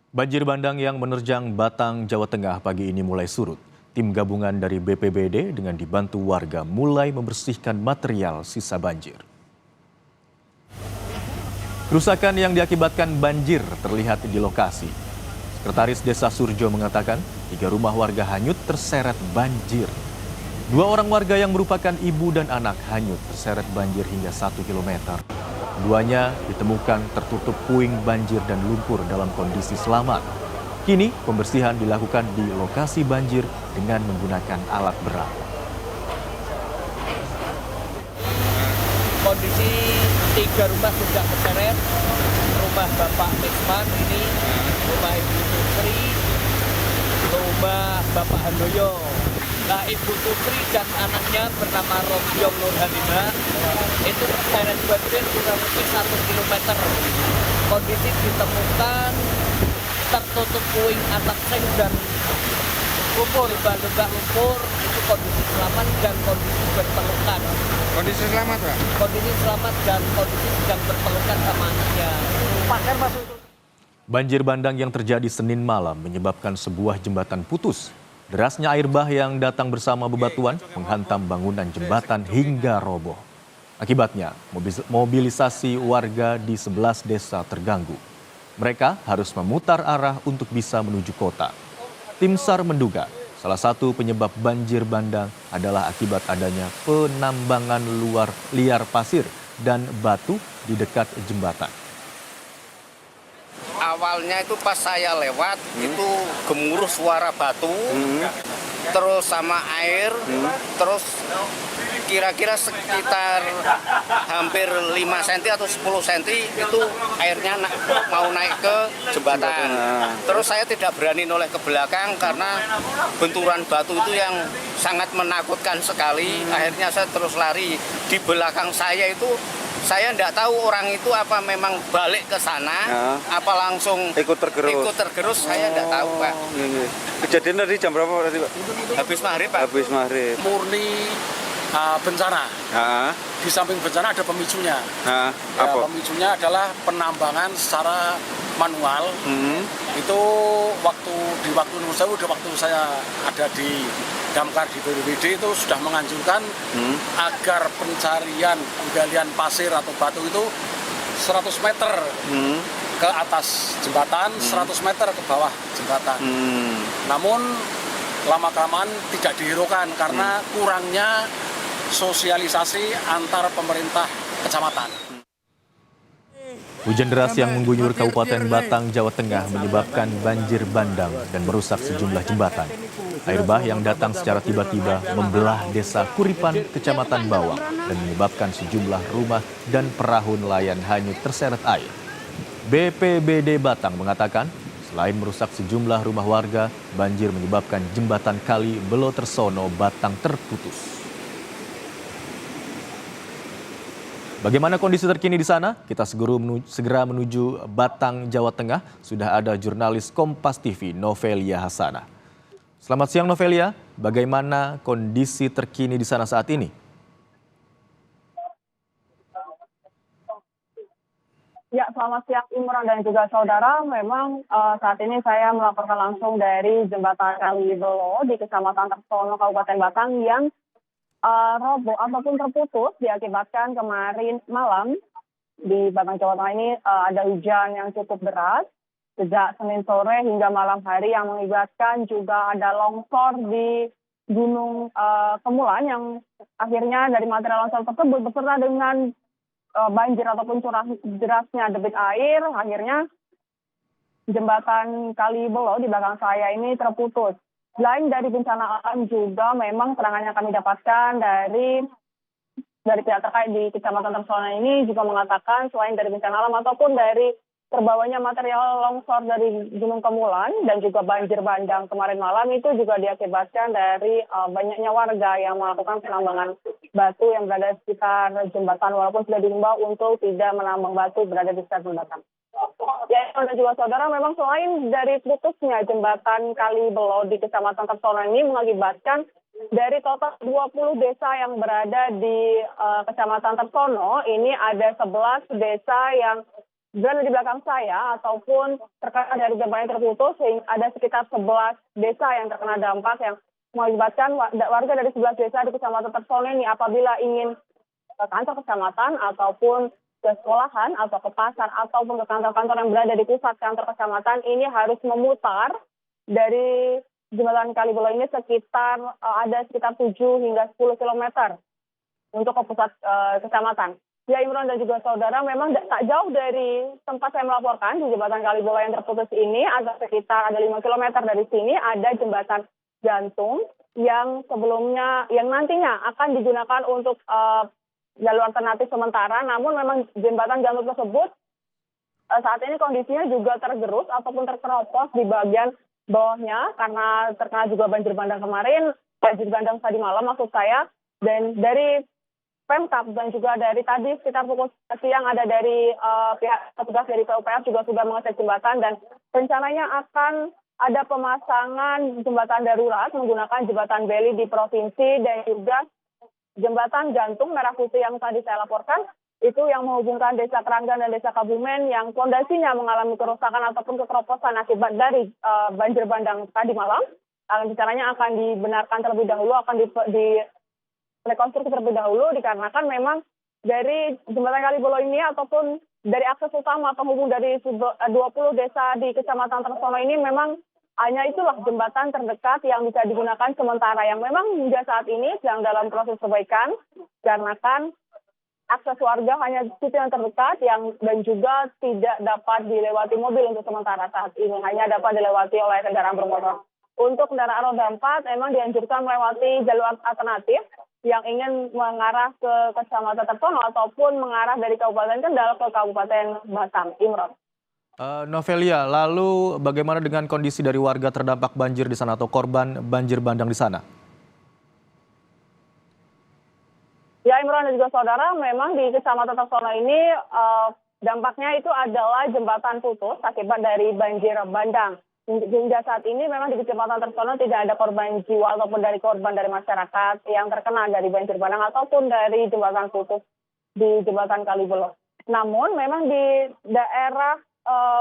Banjir bandang yang menerjang Batang, Jawa Tengah pagi ini mulai surut. Tim gabungan dari BPBD dengan dibantu warga mulai membersihkan material sisa banjir. Kerusakan yang diakibatkan banjir terlihat di lokasi. Sekretaris Desa Surjo mengatakan 3 rumah warga hanyut terseret banjir. 2 orang warga yang merupakan ibu dan anak hanyut terseret banjir hingga 1 km. Keduanya ditemukan tertutup puing banjir dan lumpur dalam kondisi selamat. Kini pembersihan dilakukan di lokasi banjir dengan menggunakan alat berat. Kondisi 3 rumah sudah terseret, rumah Bapak Misman ini, rumah Ibu Tutri, rumah Bapak Handoyo. Nah, Ibu Tutri dan anaknya bernama Robiong Nurhalina itu terseret banjir kurang lebih 1 km. Kondisi ditemukan tertutup puing atap seng dan lumpur, lubang lumpur itu kondisi selamat dan kondisi berpelukan. Kondisi selamat, Pak? Kondisi selamat dan kondisi sedang berpelukan sama anaknya. Pagar masuk. Banjir bandang yang terjadi Senin malam menyebabkan sebuah jembatan putus. Derasnya air bah yang datang bersama bebatuan menghantam bangunan jembatan hingga roboh. Akibatnya, mobilisasi warga di 11 desa terganggu. Mereka harus memutar arah untuk bisa menuju kota. Tim SAR menduga salah satu penyebab banjir bandang adalah akibat adanya penambangan liar pasir dan batu di dekat jembatan. Awalnya itu pas saya lewat itu gemuruh suara batu, terus sama air, terus kira-kira sekitar hampir 5 cm atau 10 cm itu airnya mau naik ke jembatan. Terus saya tidak berani noleh ke belakang karena benturan batu itu yang sangat menakutkan sekali. Akhirnya saya terus lari. Di belakang saya itu saya tidak tahu orang itu apa memang balik ke sana, apa langsung ikut tergerus. Saya tidak tahu, Pak. Kejadian dari jam berapa berarti, Pak? Habis maghrib, Pak. Habis maghrib. Murni bencana. Di samping bencana ada pemicunya. Apa? Pemicunya adalah penambangan secara manual. Itu di waktu menurut saya udah waktu saya ada di Damkar di BPBD itu sudah menganjurkan agar pencarian penggalian pasir atau batu itu 100 meter ke atas jembatan, 100 meter ke bawah jembatan. Namun lama-kelamaan tidak dihiraukan karena kurangnya sosialisasi antar pemerintah kecamatan. Hujan deras yang mengguyur Kabupaten Batang, Jawa Tengah menyebabkan banjir bandang dan merusak sejumlah jembatan. Air bah yang datang secara tiba-tiba membelah desa Kuripan, Kecamatan Bawang, dan menyebabkan sejumlah rumah dan perahu nelayan hanyut terseret air. BPBD Batang mengatakan, selain merusak sejumlah rumah warga, banjir menyebabkan jembatan Kali Belotersono Batang terputus. Bagaimana kondisi terkini di sana? Kita segera menuju Batang, Jawa Tengah. Sudah ada jurnalis Kompas TV, Novelia Hasanah. Selamat siang, Novelia. Bagaimana kondisi terkini di sana saat ini? Ya, selamat siang Imran dan juga saudara. Memang saat ini saya melaporkan langsung dari Jembatan Kali Belo di Kecamatan Tersono, Kabupaten Batang yang roboh ataupun terputus diakibatkan kemarin malam di Batang, Jawa Tengah ini ada hujan yang cukup deras sejak Senin sore hingga malam hari yang mengakibatkan juga ada longsor di Gunung Kemulan yang akhirnya dari material longsor tersebut beserta dengan banjir ataupun curah derasnya debit air, akhirnya jembatan Kali Belo di belakang saya ini terputus. Selain dari bencana alam juga memang keterangan yang kami dapatkan dari pihak terkait di Kecamatan Tersono ini juga mengatakan selain dari bencana alam ataupun dari terbawanya material longsor dari Gunung Kemulan dan juga banjir bandang kemarin malam itu juga diakibatkan dari banyaknya warga yang melakukan penambangan batu yang berada di sekitar jembatan walaupun sudah diimbau untuk tidak menambang batu berada di sekitar jembatan. Ya, dan juga saudara, memang selain dari putusnya jembatan Kali Belo di Kecamatan Tersono ini mengakibatkan dari total 20 desa yang berada di Kecamatan Tersono, ini ada 11 desa yang berada di belakang saya ataupun terkena dari jembatan yang terputus, sehingga ada sekitar 11 desa yang terkena dampak yang mengakibatkan warga dari 11 desa di Kecamatan Tersono ini apabila ingin ke kantor kecamatan ataupun ke sekolahan atau ke pasar ataupun ke kantor-kantor yang berada di pusat kantor kecamatan ini harus memutar dari jembatan Kalibolo ini ada sekitar 7 hingga 10 kilometer untuk ke pusat kecamatan. Ya, Imron dan juga saudara, memang tak jauh dari tempat saya melaporkan di jembatan Kalibolo yang terputus ini, agak sekitar ada 5 kilometer dari sini ada jembatan gantung yang nantinya akan digunakan untuk jalur alternatif sementara. Namun memang jembatan gantung tersebut saat ini kondisinya juga tergerus ataupun terkeropos di bagian bawahnya karena terkena juga banjir bandang kemarin, banjir bandang tadi malam maksud saya, dan dari Pemkab dan juga dari tadi sekitar pukul siang ada dari pihak petugas dari PUPR juga sudah mengecek jembatan dan rencananya akan ada pemasangan jembatan darurat menggunakan jembatan beli di provinsi dan juga jembatan gantung merah putih yang tadi saya laporkan itu yang menghubungkan Desa Keranggan dan Desa Kabumen yang fondasinya mengalami kerusakan ataupun kekeroposan akibat dari banjir bandang tadi malam. Rencananya akan dibenarkan terlebih dahulu, akan rekonstruksi terlebih dahulu dikarenakan memang dari jembatan Kalibolo ini ataupun dari akses utama penghubung dari 20 desa di Kecamatan Tersono ini memang hanya itulah jembatan terdekat yang bisa digunakan sementara yang memang hingga saat ini sedang dalam proses perbaikan dikarenakan akses warga hanya situ yang terdekat dan juga tidak dapat dilewati mobil untuk sementara saat ini, hanya dapat dilewati oleh kendaraan bermotor. Untuk kendaraan roda 4 memang dianjurkan melewati jalur alternatif yang ingin mengarah ke Kecamatan Tersono ataupun mengarah dari Kabupaten Kendal ke Kabupaten Batam. Imron. Novelia, lalu bagaimana dengan kondisi dari warga terdampak banjir di sana atau korban banjir bandang di sana? Ya, Imron dan juga saudara, memang di Kecamatan Tersono ini dampaknya itu adalah jembatan putus akibat dari banjir bandang. Hingga saat ini memang di Kecamatan Tersono tidak ada korban jiwa ataupun dari korban dari masyarakat yang terkena dari banjir bandang ataupun dari jembatan putus di jembatan Kalibolo. Namun memang di daerah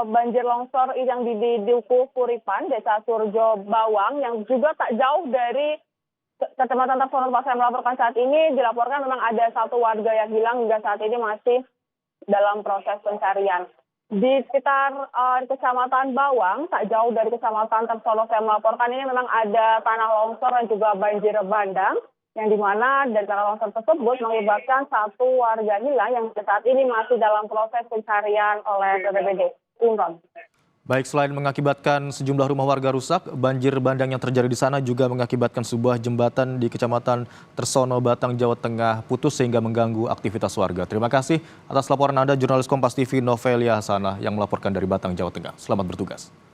banjir longsor yang di Dukuh Kuripan, Desa Surjo Bawang yang juga tak jauh dari Kecamatan Tersono tempat saya melaporkan saat ini, dilaporkan memang ada satu warga yang hilang hingga saat ini masih dalam proses pencarian. Di sekitar Kecamatan Bawang, tak jauh dari Kecamatan Tersono saya melaporkan ini memang ada tanah longsor dan juga banjir bandang, yang dimana dari tanah longsor tersebut mengakibatkan satu warga hilang yang saat ini masih dalam proses pencarian oleh BPBD. Imron. Baik, selain mengakibatkan sejumlah rumah warga rusak, banjir bandang yang terjadi di sana juga mengakibatkan sebuah jembatan di Kecamatan Tersono, Batang, Jawa Tengah putus sehingga mengganggu aktivitas warga. Terima kasih atas laporan Anda, jurnalis Kompas TV Novelia Hasanah yang melaporkan dari Batang, Jawa Tengah. Selamat bertugas.